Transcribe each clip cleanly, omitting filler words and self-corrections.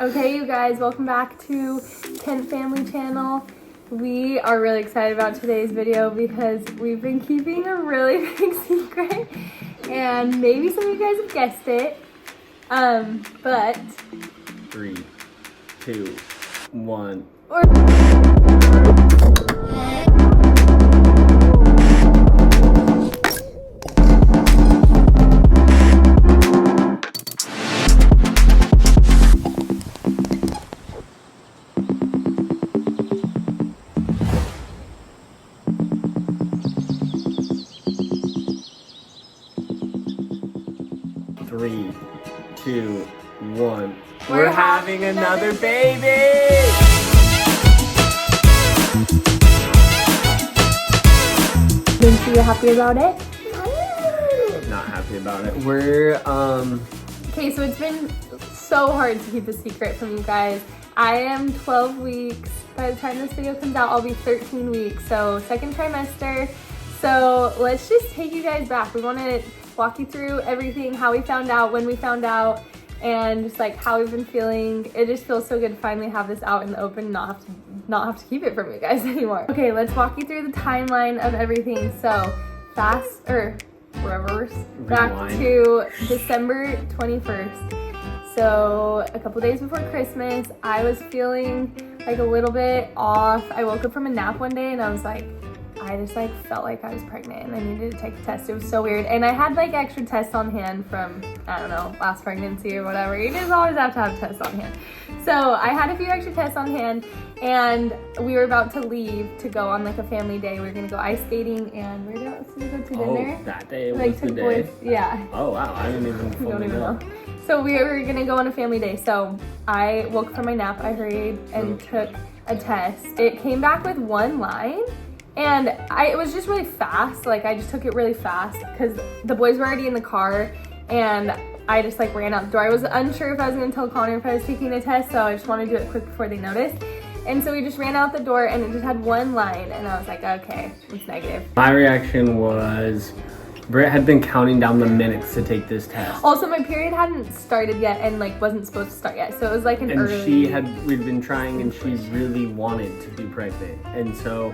Okay, you guys, welcome back to Kent Family Channel. We are really excited about today's video because we've been keeping a really big secret, and maybe some of you guys have guessed it. But 3, 2, 1. Three, two, one. We're having another baby! Lindsay, you happy about it? Not happy about it. We're, Okay, so it's been so hard to keep a secret from you guys. I am 12 weeks. By the time this video comes out, I'll be 13 weeks. So second trimester. So let's just take you guys back. We want to walk you through everything, how we found out, when we found out, and just like how we've been feeling. It just feels so good to finally have this out in the open, not have to keep it from you guys anymore. Okay, let's walk you through the timeline of everything. So reverse back to December 21st. So a couple days before Christmas, I was feeling like a little bit off. I woke up from a nap one day and I was like, I just like felt like I was pregnant and I needed to take a test. It was so weird. And I had like extra tests on hand from, I don't know, last pregnancy or whatever. You just always have to have tests on hand. So I had a few extra tests on hand and we were about to leave to go on like a family day. We were gonna go ice skating and we were gonna go to dinner. Oh, that day was like the took day? boys, yeah. Oh wow, I didn't even You don't fully even know. know. So we were gonna go on a family day. So I woke from my nap, I hurried and took a test. It came back with one line. And it was just really fast. Like I just took it really fast because the boys were already in the car and I just like ran out the door. I was unsure if I was gonna tell Connor if I was taking the test, so I just wanted to do it quick before they noticed. And so we just ran out the door and it just had one line and I was like, okay, it's negative. My reaction was, Britt had been counting down the minutes to take this test. Also, my period hadn't started yet and like wasn't supposed to start yet. So it was like an early... we'd been trying and she really wanted to be pregnant. And so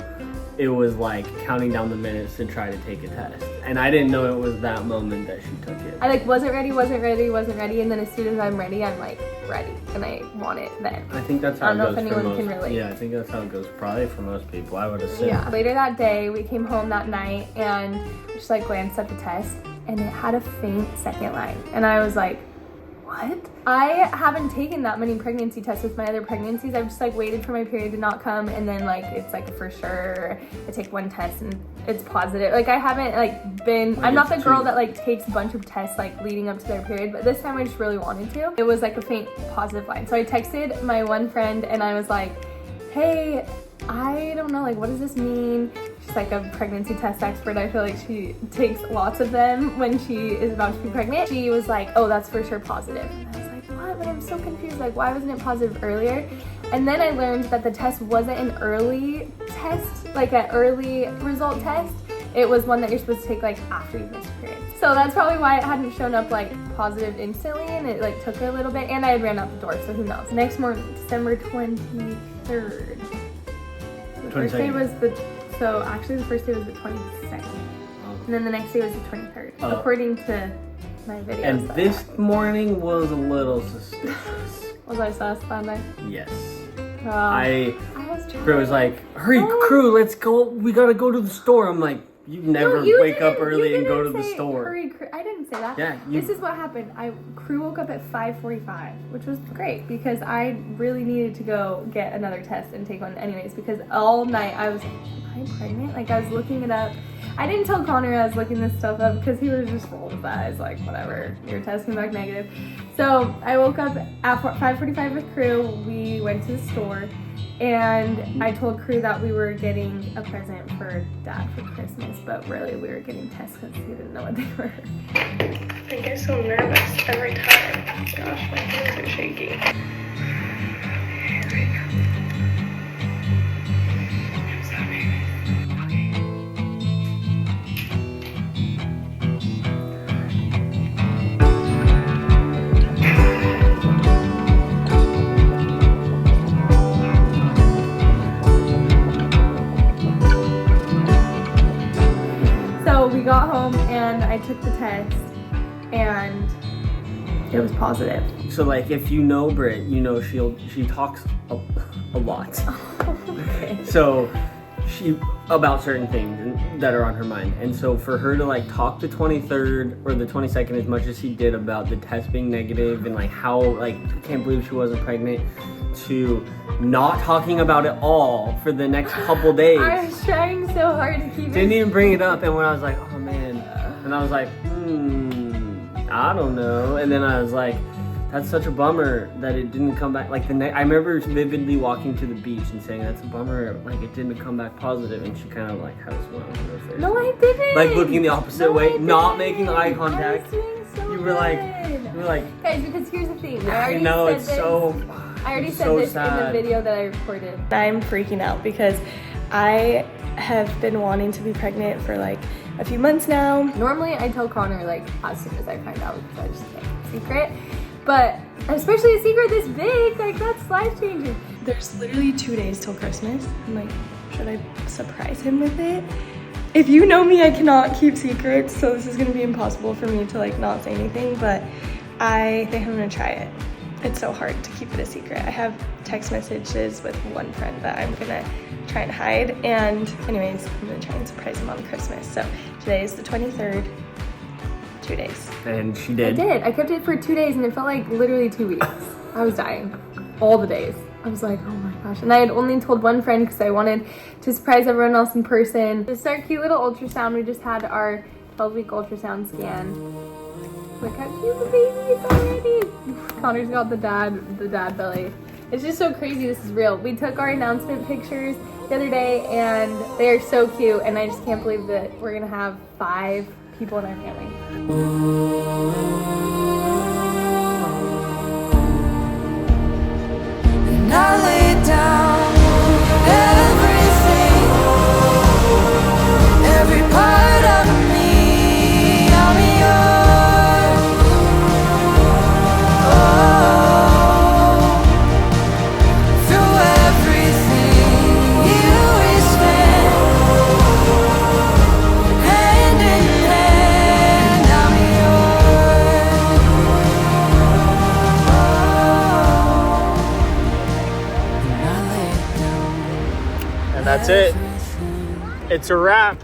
it was like counting down the minutes to try to take a test. And I didn't know it was that moment that she took it. I like wasn't ready. And then as soon as I'm ready, I'm like ready and I want it then. I think that's how it goes. I don't know if anyone can relate. Yeah, I think that's how it goes probably for most people, I would assume. Yeah. Later that day, we came home that night and just like glanced at the test and it had a faint second line. And I was like, what? I haven't taken that many pregnancy tests with my other pregnancies. I've just like waited for my period to not come and then like it's like a for sure. I take one test and it's positive. Like I haven't like been, I'm not the girl that like takes a bunch of tests like leading up to their period, but this time I just really wanted to. It was like a faint positive line. So I texted my one friend and I was like, hey, I don't know, like what does this mean? She's like a pregnancy test expert. I feel like she takes lots of them when she is about to be pregnant. She was like, oh, that's for sure positive. And I was like, what? But I'm so confused. Like, why wasn't it positive earlier? And then I learned that the test wasn't an early test, like an early result test. It was one that you're supposed to take like after you've missed your period. So that's probably why it hadn't shown up like positive instantly and it like took a little bit and I had ran out the door, so who knows. Next morning, December 23rd. The first day was so actually the first day was the 22nd. And then the next day was the 23rd, according to my videos. And this morning was a little suspicious. Was I sus that day? Yes. I was trying. Britt was like, hurry, crew, let's go. We gotta go to the store. I'm like, you never wake up early and go to the store. Hurry, crew. I didn't say that. Yeah. This is what happened. Crew woke up at 5:45, which was great because I really needed to go get another test and take one anyways because all night I was like, am I pregnant? Like I was looking it up. I didn't tell Connor I was looking this stuff up because he was just rolling his eyes like, whatever, your test came back negative. So I woke up at 5:45 with Crew. We went to the store and I told Crew that we were getting a present for Dad for Christmas, but really we were getting tests because he didn't know what they were. I get so nervous every time. Gosh, my hands are shaking. took the test and it was positive. So like if you know Britt, you know she talks a lot. Okay. So she about certain things that are on her mind, and so for her to like talk the 23rd or the 22nd as much as she did about the test being negative and like how like I can't believe she wasn't pregnant, to not talking about it all for the next couple days. I was trying so hard to keep Didn't it. even bring it up, and when I was like, oh man, and I was like, I don't know, and then I was like, that's such a bummer that it didn't come back. Like I remember vividly walking to the beach and saying, that's a bummer, like it didn't come back positive, and she kind of like had a smile on her face. No, I didn't. Like looking the opposite way, I not didn't. making eye I contact. was doing so You were like, good. Guys, because here's the thing. I know it's this. so. I already it's said so this in sad. the video that I recorded. I'm freaking out because I have been wanting to be pregnant for like a few months now. Normally I tell Connor like as soon as I find out because I just can't keep a secret. But especially a secret this big, like that's life changing. There's literally 2 days till Christmas. I'm like, should I surprise him with it? If you know me, I cannot keep secrets, so this is gonna be impossible for me to like not say anything, but I think I'm gonna try it. It's so hard to keep it a secret. I have text messages with one friend that I'm gonna try and hide, and anyways, I'm gonna try and surprise him on Christmas. So today is the 23rd, 2 days. And she I did. did. I kept it for 2 days and it felt like literally 2 weeks. I was dying all the days. I was like, oh my gosh. And I had only told one friend because I wanted to surprise everyone else in person. This is our cute little ultrasound. We just had our 12-week ultrasound scan. Look how cute the baby is already. Connor's got the dad belly. It's just so crazy this is real. We took our announcement pictures the other day and they are so cute, and I just can't believe that we're gonna have 5 people in our family. And I lay down everything, every part of me, I'm yours. Oh, through everything we spent, hand in hand, I'm yours. And I lay down. And that's it. It's a wrap.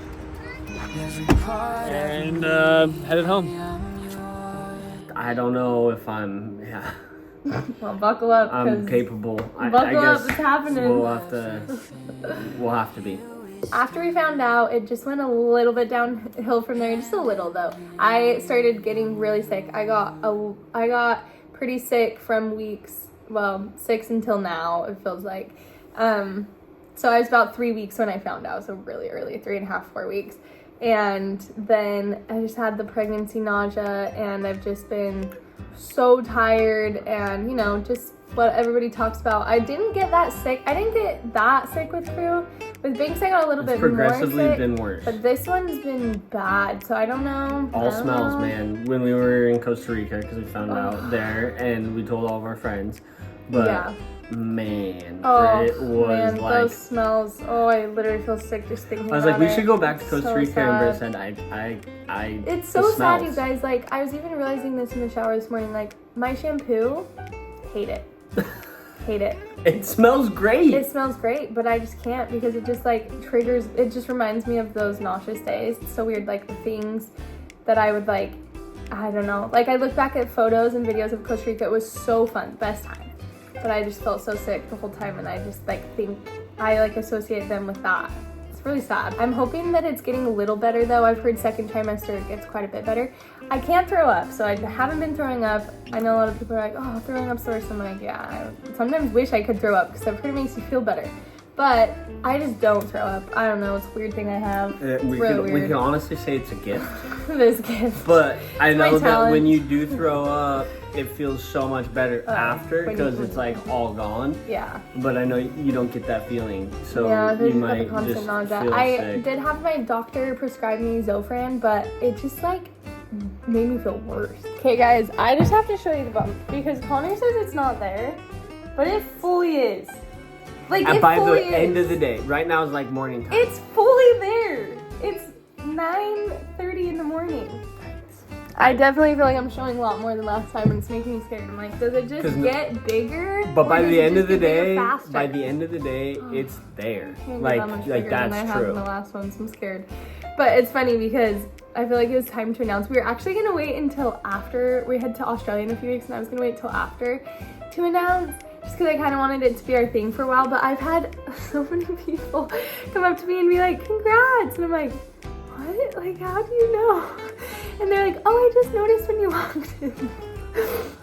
Every part And headed home. I don't know if I'm. Yeah. Well, buckle up. I'm 'cause capable. I buckle up, guess it's happening. We'll have to be. After we found out, it just went a little bit downhill from there, just a little though. I started getting really sick. I got pretty sick from weeks, well, 6 until now, it feels like. So I was about 3 weeks when I found out, so really early, 3.5, 4 weeks. And then I just had the pregnancy nausea, and I've just been so tired, and you know, just what everybody talks about. I didn't get that sick. I didn't get that sick with Crew. With Binks, I got a little It's bit more progressively sick. been worse. But this one's been bad, so I don't know. All I don't smells, know. man. When we were in Costa Rica, because we found out there, and we told all of our friends. But Yeah. man, Oh, it was man, like. those smells. Oh, I literally feel sick just thinking I was about like, we it. should go back to Costa So Rica, and Britt sad. said, It's it so sad, you smells. guys. Like, I was even realizing this in the shower this morning. Like, my shampoo, hate it. Hate it. It smells great. It smells great, but I just can't because it just like triggers, it just reminds me of those nauseous days. It's so weird, like the things that I would like, I don't know. Like I look back at photos and videos of Costa Rica, it was so fun, best time. But I just felt so sick the whole time, and I just like think, I like associate them with that. It's really sad. I'm hoping that it's getting a little better though. I've heard second trimester it gets quite a bit better. I can't throw up, so I haven't been throwing up. I know a lot of people are like, oh, throwing up's the worst. I'm like, yeah, I sometimes wish I could throw up because I've heard it makes you feel better. But I just don't throw up. I don't know, it's a weird thing I have. It's we really can weird. honestly say it's a gift. This gift. But I my know that talent. when you do throw up, it feels so much better after when you- because it's like all gone. Yeah. But I know you don't get that feeling, so Yeah, you there's got the might constant just nausea. feel I sick. did have my doctor prescribe me Zofran, but it just like made me feel worse. Okay guys, I just have to show you the bump because Connor says it's not there, but it fully is. Like And it by fully the is. end of the day, right now is like morning time. It's fully there. It's 9:30 in the morning. I definitely feel like I'm showing a lot more than last time, and it's making me scared. I'm like, does it just 'Cause get bigger? But or by does the it end just of the get bigger day, faster? by the end of the day, it's there. Can't Like get that much bigger than I that's had in true. the last one, so I'm scared. But it's funny because I feel like it was time to announce. We were actually gonna wait until after we head to Australia in a few weeks, and I was gonna wait till after to announce, just because I kind of wanted it to be our thing for a while. But I've had so many people come up to me and be like, "Congrats!" and I'm like, "What? Like, how do you know?" And they're like, "Oh, I just noticed when you walked in."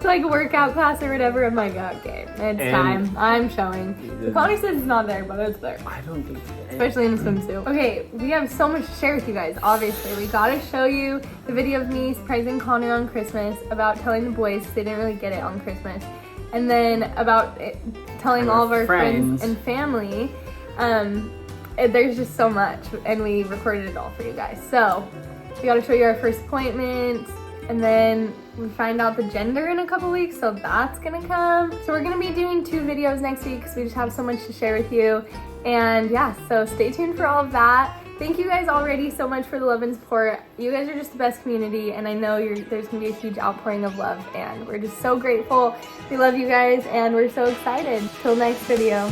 To like a workout class or whatever. I'm like, okay, it's time. I'm showing. Connie says it's not there, but it's there. I don't think. Especially in a swimsuit. Okay, we have so much to share with you guys, obviously. We gotta show you the video of me surprising Connor on Christmas, about telling the boys, they didn't really get it on Christmas, and then about telling all of our friends and family. There's just so much, and we recorded it all for you guys. So, we gotta show you our first appointment, and then we find out the gender in a couple weeks, so that's gonna come. So we're gonna be doing 2 videos next week because we just have so much to share with you. And yeah, so stay tuned for all of that. Thank you guys already so much for the love and support. You guys are just the best community, and I know there's gonna be a huge outpouring of love, and we're just so grateful. We love you guys, and we're so excited. Till next video.